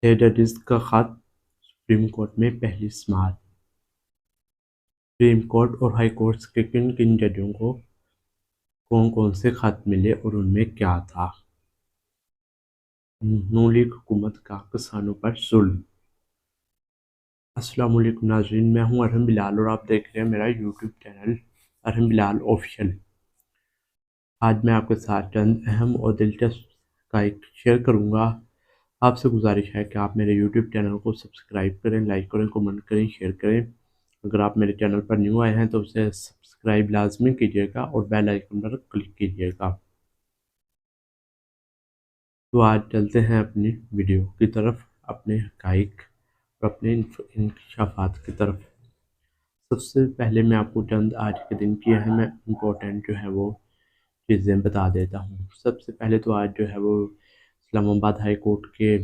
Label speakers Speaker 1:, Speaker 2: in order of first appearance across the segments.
Speaker 1: ججز کا خط سپریم کورٹ میں پہلی سماعت۔ سپریم کورٹ اور ہائی کورٹس کے کن کن ججوں کو کون کون سے خط ملے اور ان میں کیا تھا؟ نون لیگ حکومت کا کسانوں پر ظلم۔ السلام علیکم ناظرین، میں ہوں ارحم بلال اور آپ دیکھ رہے ہیں میرا یوٹیوب چینل ارحم بلال آفیشل۔ آج میں آپ کے ساتھ چند اہم اور دلچسپ حقائق شیئر کروں گا۔ آپ سے گزارش ہے کہ آپ میرے یوٹیوب چینل کو سبسکرائب کریں، لائک کریں، کمنٹ کریں، شیئر کریں۔ اگر آپ میرے چینل پر نیو آئے ہیں تو اسے سبسکرائب لازمی کیجیے گا اور بیل آئیکن پر کلک کیجیے گا۔ تو آج چلتے ہیں اپنی ویڈیو کی طرف، اپنے حقائق اور اپنے انکشافات کی طرف۔ سب سے پہلے میں آپ کو چند آج کے دن کی اہم امپورٹنٹ جو ہے وہ چیزیں بتا دیتا ہوں۔ سب سے پہلے تو آج جو ہے وہ اسلام آباد ہائی کورٹ کے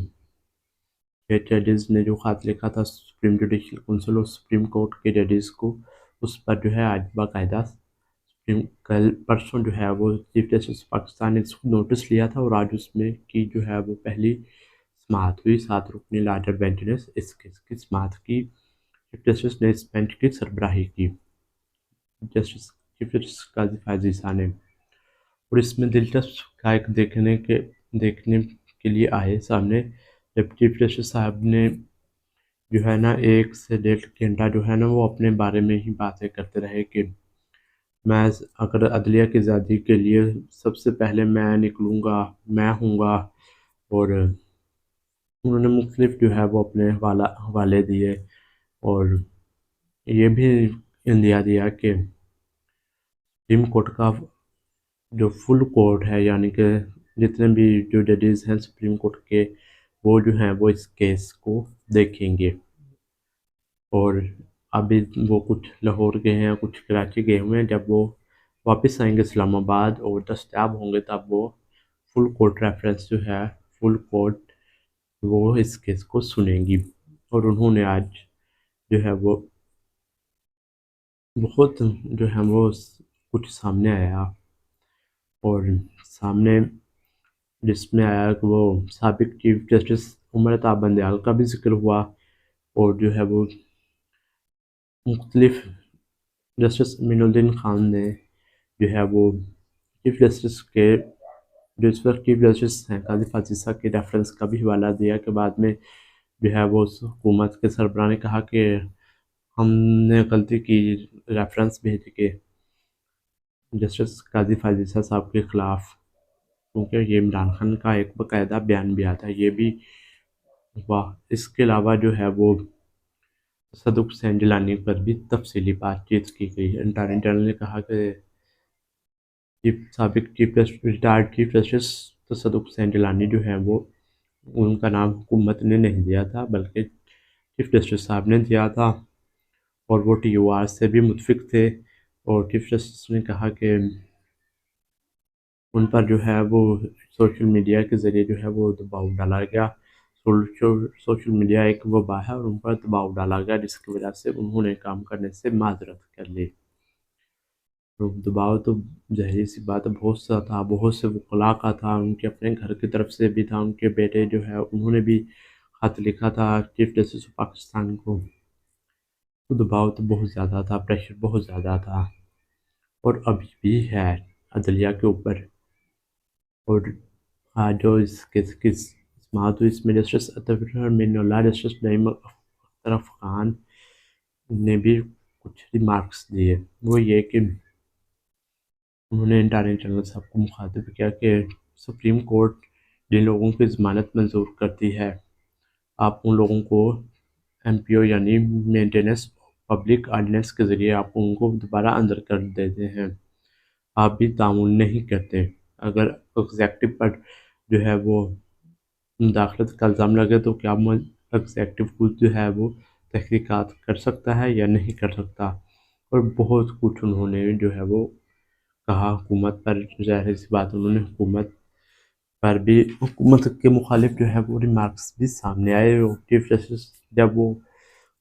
Speaker 1: ججز نے جو خط لکھا تھا سپریم جوڈیشل کونسل اور سپریم کورٹ کے ججز کو، اس پر جو ہے آج باقاعدہ کل پرسوں جو ہے وہ چیف جسٹس پاکستان نے نوٹس لیا تھا اور آج اس میں کی جو ہے وہ پہلی سماعت ہوئی۔ 7 رکنی لارجر بینچ نے اس کیس کی سماعت کی۔ چیف جسٹس نے اس بینچ کی سربراہی کی چیف جسٹس قاضی فائز عیسیٰ نے، اور اس میں دلچسپ حقائق دیکھنے کے لیے آئے سامنے جب چیف جسٹس صاحب نے جو ہے نا 1 سے 1.5 گھنٹہ جو ہے نا وہ اپنے بارے میں ہی باتیں کرتے رہے کہ میں اگر عدلیہ کی آزادی کے لیے سب سے پہلے میں نکلوں گا، میں ہوں گا، اور انہوں نے مختلف جو ہے وہ اپنے حوالے دیے اور یہ بھی اندیا دیا کہ سپریم کورٹ کا جو فل کورٹ ہے، یعنی کہ جتنے بھی جو ججز ہیں سپریم کورٹ کے، وہ جو ہیں وہ اس کیس کو دیکھیں گے، اور ابھی وہ کچھ لاہور گئے ہیں، کچھ کراچی گئے ہوئے ہیں۔ جب وہ واپس آئیں گے اسلام آباد اور دستیاب ہوں گے تب وہ فل کورٹ ریفرنس جو ہے فل کورٹ وہ اس کیس کو سنیں گی۔ اور انہوں نے آج جو ہے وہ بہت جو ہے وہ کچھ سامنے آیا، اور سامنے جس میں آیا کہ وہ سابق چیف جسٹس عمر عطا بندیال کا بھی ذکر ہوا، اور جو ہے وہ مختلف جسٹس امین الدین خان نے جو ہے وہ چیف جسٹس کے جو اس وقت چیف جسٹس ہیں قاضی فائز عیسیٰ کے ریفرنس کا بھی حوالہ دیا کہ بعد میں جو ہے وہ حکومت کے سربراہ نے کہا کہ ہم نے غلطی کی ریفرنس بھیج کے جسٹس قاضی فائز عیسیٰ صاحب کے خلاف، کیونکہ یہ عمران خان کا ایک باقاعدہ بیان بھی آتا ہے، یہ بھی ہوا۔ اس کے علاوہ جو ہے وہ صدق حسین جیلانی پر بھی تفصیلی بات چیت کی گئی۔ اٹارنی جنرل نے کہا کہ سابق ریٹائرڈ چیف جسٹس صدق حسین جیلانی جو ہیں وہ ان کا نام حکومت نے نہیں دیا تھا بلکہ چیف جسٹس صاحب نے دیا تھا، اور وہ ٹی او آر سے بھی متفق تھے، اور چیف جسٹس نے کہا کہ ان پر جو ہے وہ سوشل میڈیا کے ذریعے جو ہے وہ دباؤ ڈالا گیا۔ سوشل میڈیا ایک وبا ہے اور ان پر دباؤ ڈالا گیا، جس کی وجہ سے انہوں نے کام کرنے سے معذرت کر لی۔ دباؤ تو ظاہری سی بات ہے بہت سا تھا، بہت سے وکلاء کا تھا، ان کے اپنے گھر کی طرف سے بھی تھا، ان کے بیٹے جو ہے انہوں نے بھی خط لکھا تھا چیف جسٹس پاکستان کو۔ تو دباؤ تو بہت زیادہ تھا، پریشر بہت زیادہ تھا، اور ابھی بھی ہے عدلیہ کے اوپر۔ اور آج جو اس کیس کی سماعت ہوئی اس میں جسٹس عطیہ امین اللہ، جسٹس نعیم اختر خان نے بھی کچھ ریمارکس دیے۔ وہ یہ کہ انہوں نے اٹارنی جنرل صاحب کو مخاطب کیا کہ سپریم کورٹ جن لوگوں کی ضمانت منظور کرتی ہے، آپ ان لوگوں کو ایم پی او یعنی مینٹیننس پبلک آرڈیننس کے ذریعے آپ ان کو دوبارہ اندر کر دیتے ہیں، آپ بھی تعاون نہیں کرتے۔ اگر ایگزیکٹو پر جو ہے وہ مداخلت کا الزام لگے تو کیا ایگزیکٹو خود جو ہے وہ تحقیقات کر سکتا ہے یا نہیں کر سکتا، اور بہت کچھ انہوں نے جو ہے وہ کہا حکومت پر۔ ظاہر سی بات انہوں نے حکومت پر بھی، حکومت کے مخالف جو ہے وہ ریمارکس بھی سامنے آئے، اور چیف جسٹس جب وہ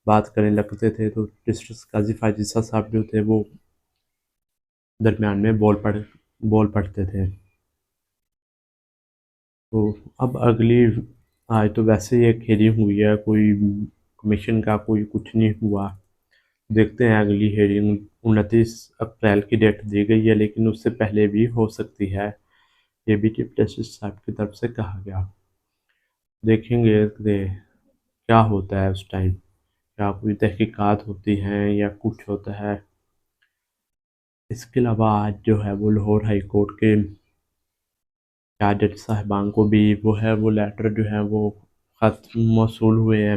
Speaker 1: بات کرنے لگتے تھے تو جسٹس قاضی فائز عیسیٰ صاحب جو تھے وہ درمیان میں بول پڑتے تھے۔ تو اب اگلی آج تو ویسے یہ ہیئرنگ ہوئی ہے، کوئی کمیشن کا کوئی کچھ نہیں ہوا. دیکھتے ہیں اگلی ہیئرنگ 29 اپریل کی ڈیٹ دی گئی ہے، لیکن اس سے پہلے بھی ہو سکتی ہے. یہ بھی چیف جسٹس صاحب کی طرف سے کہا گیا. دیکھیں گے کہ کیا ہوتا ہے اس ٹائم، کیا کوئی تحقیقات ہوتی ہیں یا کچھ ہوتا ہے. اس کے علاوہ آج جو ہے وہ لاہور ہائی کورٹ کے جج صاحبان کو بھی وہ لیٹر جو ہے وہ خط موصول ہوئے ہیں.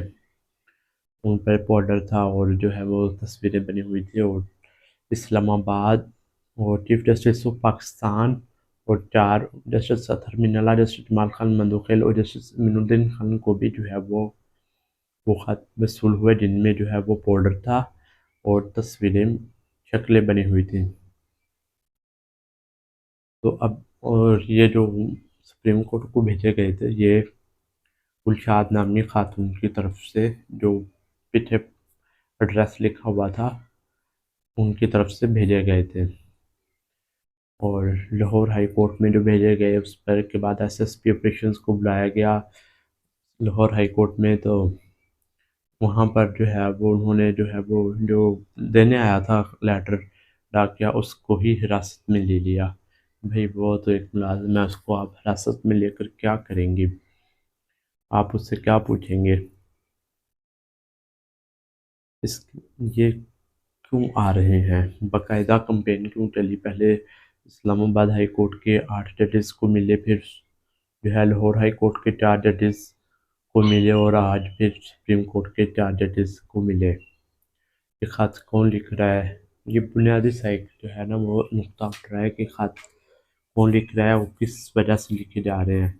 Speaker 1: ان پر پاؤڈر تھا اور جو ہے وہ تصویریں بنی ہوئی تھی، اور اسلام آباد اور چیف جسٹس آف پاکستان اور 4 جسٹس اطہر من اللہ، جسٹس جمال خان مندوخیل اور جسٹس امین الدین خان کو بھی جو ہے وہ خط موصول ہوئے، جن میں جو ہے وہ پاؤڈر تھا اور تصویریں شکلیں بنی ہوئی تھیں. تو اب اور یہ جو سپریم کورٹ کو بھیجے گئے تھے، یہ گلشاد نامی خاتون کی طرف سے، جو پیچھے ایڈریس لکھا ہوا تھا، ان کی طرف سے بھیجے گئے تھے. اور لاہور ہائی کورٹ میں جو بھیجے گئے، اس پر کے بعد ایس ایس پی آپریشنز کو بلایا گیا لاہور ہائی کورٹ میں. تو وہاں پر جو ہے وہ انہوں نے جو ہے وہ جو دینے آیا تھا لیٹر ڈاکیہ، اس کو ہی حراست میں لے لیا. بھئی وہ تو ایک ملازم ہے، اس کو آپ حراست میں لے کر کیا کریں گے؟ آپ اس سے کیا پوچھیں گے؟ یہ کیوں آ رہے ہیں؟ باقاعدہ کمپین کیوں چلی؟ پہلے اسلام آباد ہائی کورٹ کے 8 ججز کو ملے، پھر جو ہے لاہور ہائی کورٹ کے 4 ججز کو ملے، اور آج پھر سپریم کورٹ کے 4 ججز کو ملے. یہ خط کون لکھ رہا ہے؟ یہ بنیادی سائٹ جو ہے نا وہ نقطہ اٹھ رہا ہے کہ خط کون لکھ رہا ہے، وہ کس وجہ سے لکھے جا رہے ہیں،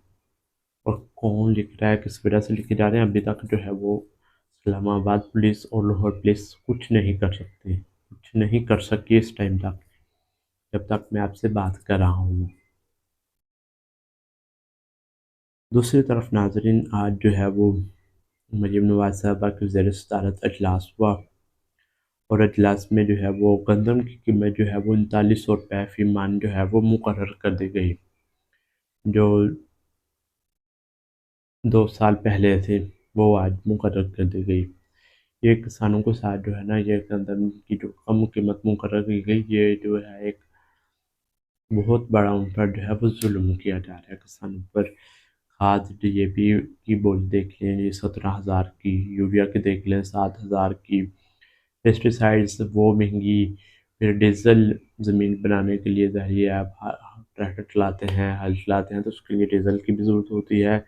Speaker 1: اور کون لکھ رہا ہے کس وجہ سے لکھے جا رہے ہیں. ابھی تک جو ہے وہ اسلام آباد پولیس اور لاہور پولیس کچھ نہیں کر سکتے، کچھ نہیں کر سکی اس ٹائم تک، جب تک میں آپ سے بات کر رہا ہوں. دوسری طرف ناظرین، آج جو ہے وہ مریم نواز صاحبہ کی زیر صدارت اجلاس ہوا، اور اجلاس میں جو ہے وہ گندم کی قیمت جو ہے وہ 3900 روپے فی من جو ہے وہ مقرر کر دی گئی، جو 2 سال پہلے تھے وہ آج مقرر کر دی گئی. یہ کسانوں کے ساتھ جو ہے نا، یہ گندم کی جو کم قیمت مقرر کی گئی، یہ جو ہے ایک بہت بڑا ان پر جو ہے وہ ظلم کیا جا رہا ہے کسانوں پر. کھاد ڈی اے پی کی بولی دیکھ لیں، یہ 17,000 کی، یوریا کی دیکھ لیں 7,000 کی، پیسٹیسائڈز وہ مہنگی، پھر ڈیزل زمین بنانے کے لیے ظاہر آپ ٹریکٹر چلاتے ہیں، ہل چلاتے ہیں، تو اس کے لیے ڈیزل کی بھی ضرورت ہوتی ہے،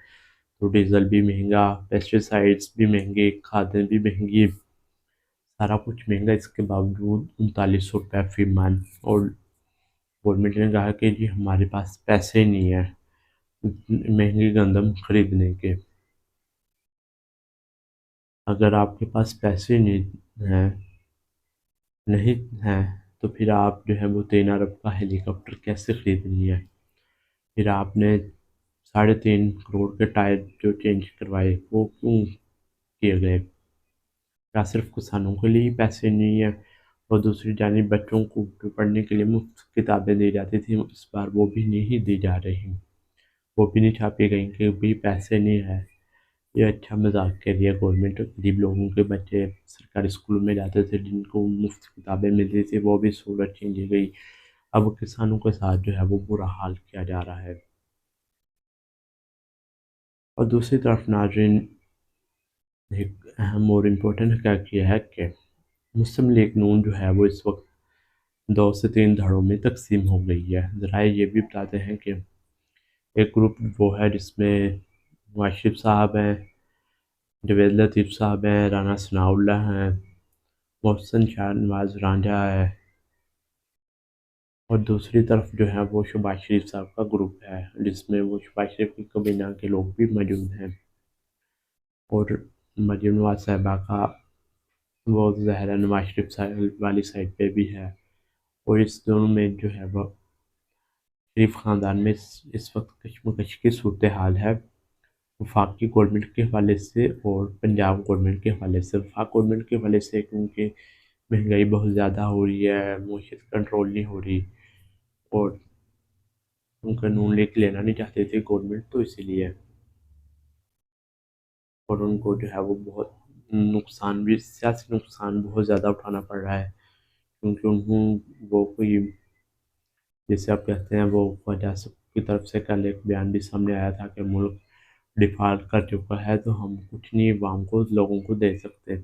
Speaker 1: تو ڈیزل بھی مہنگا، پیسٹیسائڈز بھی مہنگے، کھادیں بھی مہنگی، سارا کچھ مہنگا. اس کے باوجود 3900 روپے فی من، اور گورنمنٹ نے کہا کہ جی ہمارے پاس پیسے نہیں ہیں مہنگی گندم خریدنے کے. اگر آپ کے پاس پیسے نہیں ہیں تو پھر آپ جو ہے وہ 3 ارب کا ہیلی کاپٹر کیسے خرید لیے؟ پھر آپ نے 3.5 کروڑ کے ٹائر جو چینج کروائے، وہ کیوں کیے گئے؟ کیا صرف کسانوں کے لیے پیسے نہیں ہیں؟ اور دوسری جانب بچوں کو جو پڑھنے کے لیے مفت کتابیں دی جاتی تھیں، اس بار وہ بھی نہیں دی جا رہی، وہ بھی نہیں چھاپی گئیں کہ بھی پیسے نہیں ہے. یہ اچھا مذاق کے لیے گورنمنٹ غریب لوگوں کے بچے سرکاری اسکولوں میں جاتے تھے، جن کو مفت کتابیں ملتی تھی، وہ بھی سہولت چھین لی گئی. اب کسانوں کے ساتھ جو ہے وہ برا حال کیا جا رہا ہے. اور دوسری طرف ناظرین، ایک اہم اور امپورٹنٹ حقیقت یہ ہے کہ مسلم لیگ نون جو ہے وہ اس وقت 2 سے 3 دھڑوں میں تقسیم ہو گئی ہے. ذرائع یہ بھی بتاتے ہیں کہ ایک گروپ وہ ہے جس میں نواز شریف صاحب ہیں، جوید لطیف صاحب ہیں، رانا ثناء اللہ ہیں، محسن شاہ نواز رانجھا ہے، اور دوسری طرف جو ہے وہ شہباز شریف صاحب کا گروپ ہے، جس میں وہ شہباز شریف کی کابینہ کے لوگ بھی موجود ہیں، اور مریم نواز صاحبہ کا وہ زہرا نواز شریف صاحب والی سائڈ پہ بھی ہے. اور اس دونوں میں جو ہے وہ شریف خاندان میں اس وقت کشمکش کی صورتحال ہے، وفاقی گورنمنٹ کے حوالے سے اور پنجاب گورنمنٹ کے حوالے سے. وفاق گورنمنٹ کے حوالے سے کیونکہ مہنگائی بہت زیادہ ہو رہی ہے، معیشت کنٹرول نہیں ہو رہی، اور ان کا نون لیگ لینا نہیں چاہتے تھے گورنمنٹ، تو اسی لیے اور ان کو جو ہے وہ بہت نقصان بھی، سیاسی نقصان بہت زیادہ اٹھانا پڑ رہا ہے، کیونکہ انہوں وہ کوئی جیسے آپ کہتے ہیں وہ وجہ کی طرف سے کل ایک بیان بھی سامنے آیا تھا کہ ملک ڈیفالٹ کر چکا ہے، تو ہم کچھ نہیں عوام کو، لوگوں کو دے سکتے،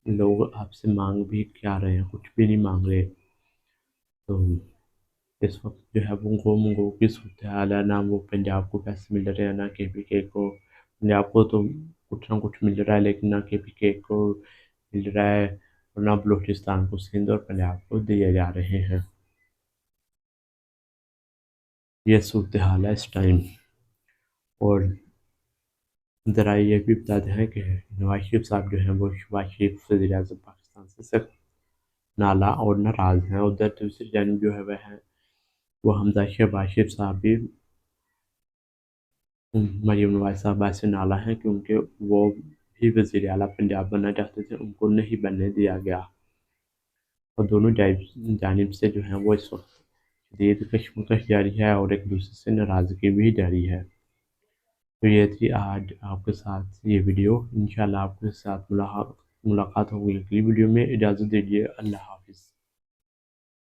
Speaker 1: لوگ آپ سے مانگ بھی کیا رہے ہیں، کچھ بھی نہیں مانگ رہے۔ تو اس وقت جو ہے وہ منگو کی صورتحال ہے، نہ وہ پنجاب کو پیسے مل رہے ہیں، نہ KPK کو۔ پنجاب کو تو کچھ نہ کچھ مل رہا ہے، لیکن نہ KPK کو مل رہا ہے، اور نہ بلوچستان کو، سندھ اور پنجاب کو دیے جا رہے ہیں۔ یہ صورتحال ہے اس ٹائم۔ اور ذرا یہ بھی بتاتے ہیں کہ نواز شریف صاحب جو ہیں وہ شہباز شریف وزیر اعظم پاکستان سے سخت نالا اور ناراض ہیں۔ ادھر دوسری جانب جو ہے وہ حمزہ شہباز شریف صاحب بھی مریم نواز صاحبہ سے نالا ہیں، کیونکہ وہ بھی وزیر اعلیٰ پنجاب بننا چاہتے تھے، ان کو نہیں بننے دیا گیا، اور دونوں جانب سے جو ہیں وہ اس وقت شدید کشمکش جاری ہے، اور ایک دوسرے سے ناراضگی بھی جاری ہے۔ تو یہ تھی آج آپ کے ساتھ یہ ویڈیو۔ انشاءاللہ آپ کے ساتھ ملاقات ہوگی اگلی ویڈیو میں۔ اجازت دیجیے، اللہ حافظ۔